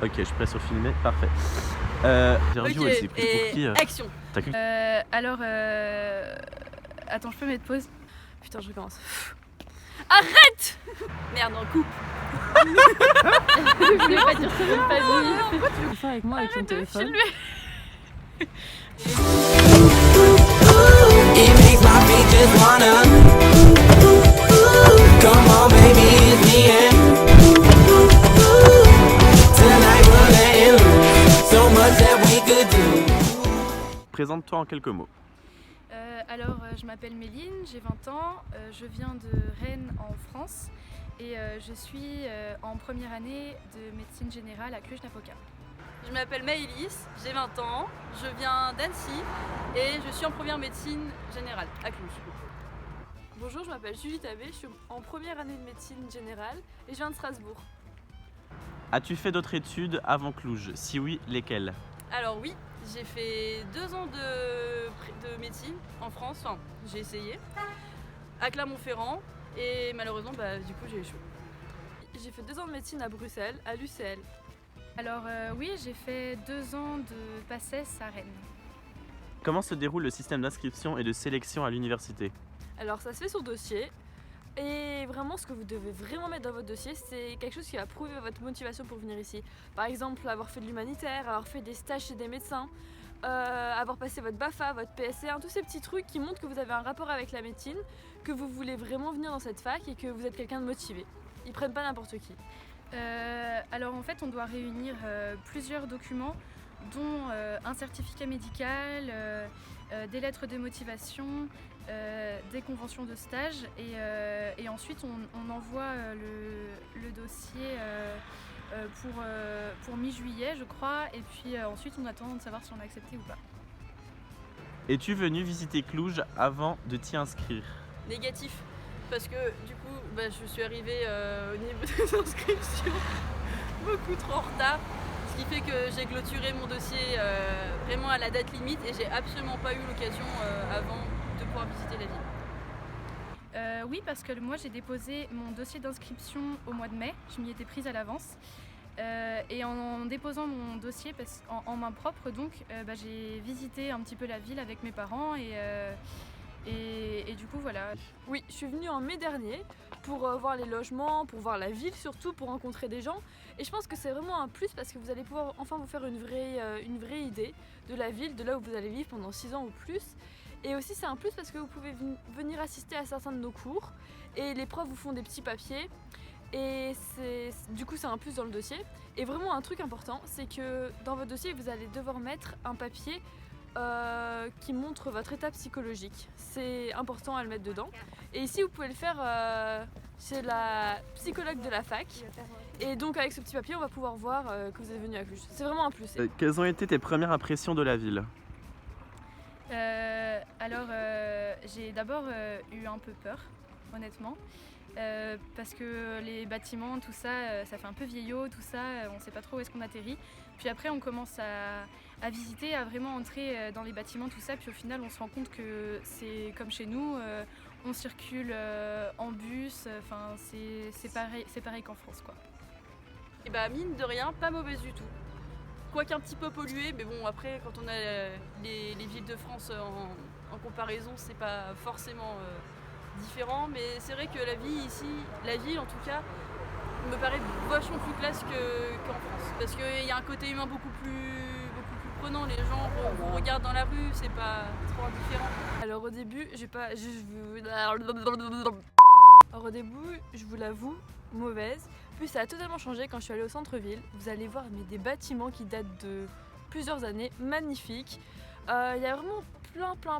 Ok, je suis prêt sur filmer, parfait. Interview, Ok, elle s'est prise pour qui action. T'as cru Alors, attends, je peux mettre pause? Putain, je recommence. Arrête! Merde, on coupe. Je voulais pas dire ça de famille. Pourquoi tu veux faire avec moi avec ton arrête de téléphone? filmer? It makes my feet just wanna come on baby, it's the end. Tonight we're letting loose so much that we could do. Présente-toi en quelques mots. Alors, je m'appelle Méline, j'ai 20 ans, je viens de Rennes en France et je suis en première année de médecine générale à Cluj-Napoca. Je m'appelle Maëlys, j'ai 20 ans, je viens d'Annecy et je suis en première médecine générale à Cluj. Bonjour, je m'appelle Julie Tabé, je suis en première année de médecine générale et je viens de Strasbourg. As-tu fait d'autres études avant Cluj? Si oui, lesquelles? Alors oui, j'ai fait 2 ans de médecine en France, enfin j'ai essayé, à Clermont-Ferrand et malheureusement du coup j'ai échoué. J'ai fait 2 ans de médecine à Bruxelles, à l'UCL. Alors oui, j'ai fait 2 ans de PACES à Rennes. Comment se déroule le système d'inscription et de sélection à l'université? Alors ça se fait sur dossier et vraiment ce que vous devez vraiment mettre dans votre dossier, c'est quelque chose qui va prouver votre motivation pour venir ici. Par exemple, avoir fait de l'humanitaire, avoir fait des stages chez des médecins, avoir passé votre BAFA, votre PSC1, tous ces petits trucs qui montrent que vous avez un rapport avec la médecine, que vous voulez vraiment venir dans cette fac et que vous êtes quelqu'un de motivé. Ils prennent pas n'importe qui. Alors en fait on doit réunir plusieurs documents dont un certificat médical, des lettres de motivation, des conventions de stage et ensuite on envoie le dossier pour mi-juillet je crois et puis ensuite on attend de savoir si on a accepté ou pas. Es-tu venu visiter Cluj avant de t'y inscrire? Négatif. Parce que du coup je suis arrivée au niveau des inscriptions beaucoup trop en retard, ce qui fait que j'ai clôturé mon dossier vraiment à la date limite et j'ai absolument pas eu l'occasion avant de pouvoir visiter la ville. Oui, parce que moi j'ai déposé mon dossier d'inscription au mois de mai, je m'y étais prise à l'avance. Et en déposant mon dossier en main propre, donc j'ai visité un petit peu la ville avec mes parents et du coup voilà. Oui, je suis venue en mai dernier pour voir les logements, pour voir la ville surtout, pour rencontrer des gens. Et je pense que c'est vraiment un plus parce que vous allez pouvoir enfin vous faire une vraie idée de la ville, de là où vous allez vivre pendant 6 ans ou plus. Et aussi c'est un plus parce que vous pouvez venir assister à certains de nos cours et les profs vous font des petits papiers. Et du coup c'est un plus dans le dossier. Et vraiment un truc important, c'est que dans votre dossier vous allez devoir mettre un papier qui montre votre état psychologique. C'est important à le mettre dedans. Et ici vous pouvez le faire chez la psychologue de la fac. Et donc avec ce petit papier on va pouvoir voir que vous êtes venu à Cluj. C'est vraiment un plus. Quelles ont été tes premières impressions de la ville? Alors j'ai d'abord eu un peu peur, honnêtement. Parce que les bâtiments, tout ça, ça fait un peu vieillot, tout ça, on sait pas trop où est-ce qu'on atterrit. Puis après on commence à visiter, à vraiment entrer dans les bâtiments, tout ça, puis au final on se rend compte que c'est comme chez nous, on circule en bus, enfin c'est pareil qu'en France quoi. Et mine de rien, pas mauvaise du tout. Quoique un petit peu pollué, mais bon après quand on a les villes de France en comparaison, c'est pas forcément différent, mais c'est vrai que la ville en tout cas, me paraît vachement plus classe qu'en France. Parce qu'il y a un côté humain beaucoup plus prenant, les gens vous regardent dans la rue, c'est pas trop indifférent. Alors au début, je vous l'avoue, mauvaise. Puis ça a totalement changé quand je suis allée au centre-ville. Vous allez voir des bâtiments qui datent de plusieurs années, magnifiques. Il y a vraiment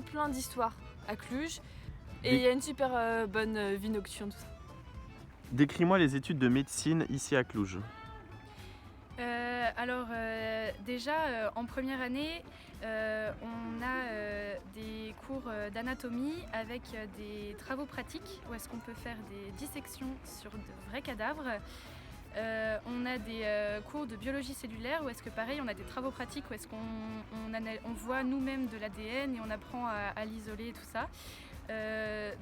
plein d'histoires à Cluj. Et il y a une super bonne vie nocturne, tout ça. Décris-moi les études de médecine ici à Cluj. Alors déjà en première année on a des cours d'anatomie avec des travaux pratiques où est-ce qu'on peut faire des dissections sur de vrais cadavres. On a des cours de biologie cellulaire où est-ce que pareil on a des travaux pratiques où est-ce qu'on voit nous-mêmes de l'ADN et on apprend à l'isoler et tout ça.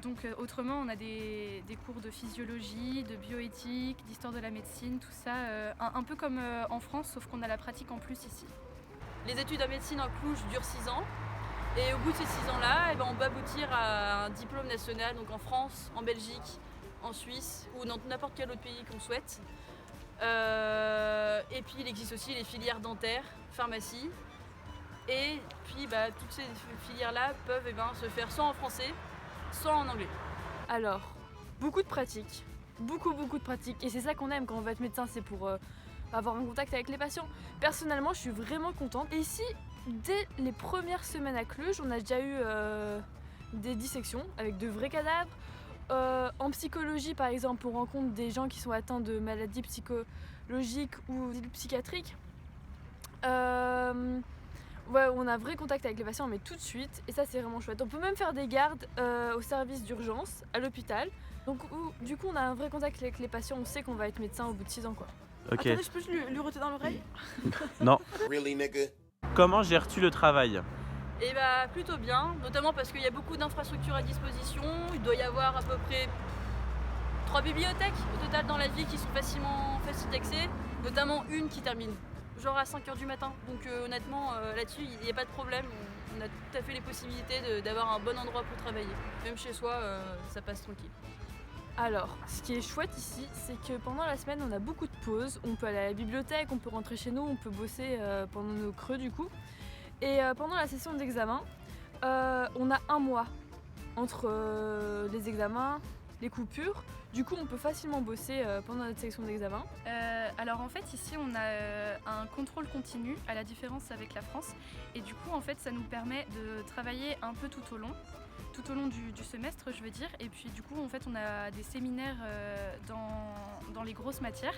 Donc autrement, on a des cours de physiologie, de bioéthique, d'histoire de la médecine, tout ça, un peu comme en France, sauf qu'on a la pratique en plus ici. Les études en médecine en Cluj durent 6 ans. Et au bout de ces 6 ans-là, on peut aboutir à un diplôme national, donc en France, en Belgique, en Suisse ou dans n'importe quel autre pays qu'on souhaite. Et puis il existe aussi les filières dentaires, pharmacie. Et puis toutes ces filières-là peuvent se faire soit en français, soit en anglais. Alors, beaucoup de pratiques, beaucoup de pratiques. Et c'est ça qu'on aime quand on va être médecin, c'est pour avoir un contact avec les patients. Personnellement, je suis vraiment contente. Et ici, dès les premières semaines à Cluj, on a déjà eu des dissections avec de vrais cadavres. En psychologie, par exemple, on rencontre des gens qui sont atteints de maladies psychologiques ou psychiatriques. Ouais, on a un vrai contact avec les patients, mais tout de suite, et ça c'est vraiment chouette. On peut même faire des gardes au service d'urgence, à l'hôpital. Donc du coup, on a un vrai contact avec les patients, on sait qu'on va être médecin au bout de 6 ans, quoi. Ok. Attendez, je peux lui roter dans l'oreille? Non. Really, nigga? Comment gères-tu le travail? Et plutôt bien, notamment parce qu'il y a beaucoup d'infrastructures à disposition. Il doit y avoir à peu près 3 bibliothèques au total dans la ville qui sont faciles d'accès, notamment une qui termine genre à 5h du matin. Donc honnêtement, là-dessus, il n'y a pas de problème. On a tout à fait les possibilités d'avoir un bon endroit pour travailler. Même chez soi, ça passe tranquille. Alors, ce qui est chouette ici, c'est que pendant la semaine, on a beaucoup de pauses. On peut aller à la bibliothèque, on peut rentrer chez nous, on peut bosser pendant nos creux du coup. Et pendant la session d'examen, on a un mois entre les examens, les coupures. Du coup, on peut facilement bosser pendant notre section d'examen. Alors en fait, ici, on a un contrôle continu, à la différence avec la France. Et du coup, en fait, ça nous permet de travailler un peu tout au long du semestre, je veux dire. Et puis du coup, en fait, on a des séminaires dans les grosses matières.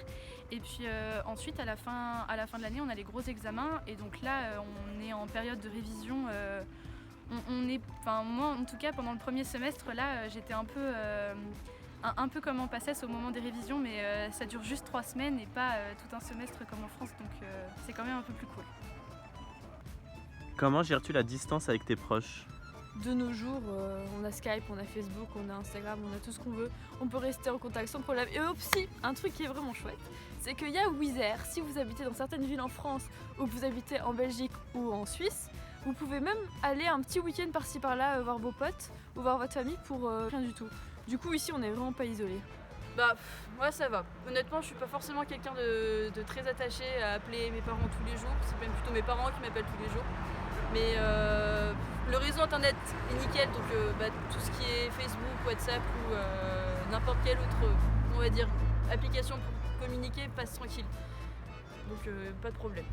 Et puis ensuite, à la fin de l'année, on a les gros examens. Et donc là, on est en période de révision. Moi, en tout cas, pendant le premier semestre, là, j'étais un peu comme en PACES au moment des révisions, mais ça dure juste 3 semaines et pas tout un semestre comme en France. Donc c'est quand même un peu plus cool. Comment gères-tu la distance avec tes proches? De nos jours, on a Skype, on a Facebook, on a Instagram, on a tout ce qu'on veut. On peut rester en contact sans problème. Et aussi, un truc qui est vraiment chouette, c'est qu'il y a Wizz Air. Si vous habitez dans certaines villes en France ou que vous habitez en Belgique ou en Suisse, vous pouvez même aller un petit week-end par-ci par-là voir vos potes ou voir votre famille pour rien du tout. Du coup, ici, on n'est vraiment pas isolé. Moi ça va. Honnêtement, je suis pas forcément quelqu'un de très attaché à appeler mes parents tous les jours. C'est même plutôt mes parents qui m'appellent tous les jours. Mais le réseau internet est nickel, donc tout ce qui est Facebook, WhatsApp ou n'importe quelle autre, on va dire, application pour communiquer passe tranquille. Donc pas de problème.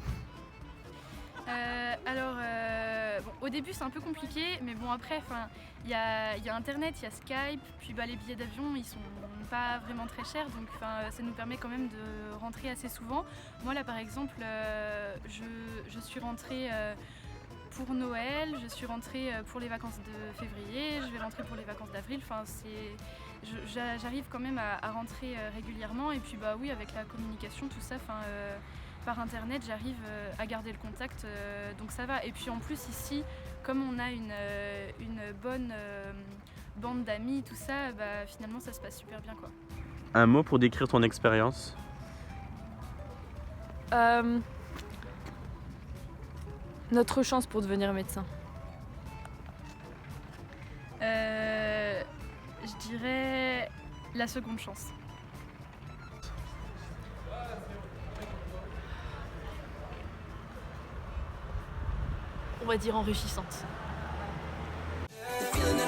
Au début c'est un peu compliqué, mais bon après, il y a internet, il y a Skype, puis les billets d'avion ils sont pas vraiment très chers, donc ça nous permet quand même de rentrer assez souvent. Moi là par exemple, je suis rentrée pour Noël, je suis rentrée pour les vacances de février, je vais rentrer pour les vacances d'avril. J'arrive quand même à rentrer régulièrement, et puis oui, avec la communication, tout ça, par internet, j'arrive à garder le contact, donc ça va. Et puis en plus ici, comme on a une bonne bande d'amis, tout ça, finalement ça se passe super bien, quoi. Un mot pour décrire ton expérience? Notre chance pour devenir médecin. Je dirais la seconde chance. On va dire enrichissante. Feeling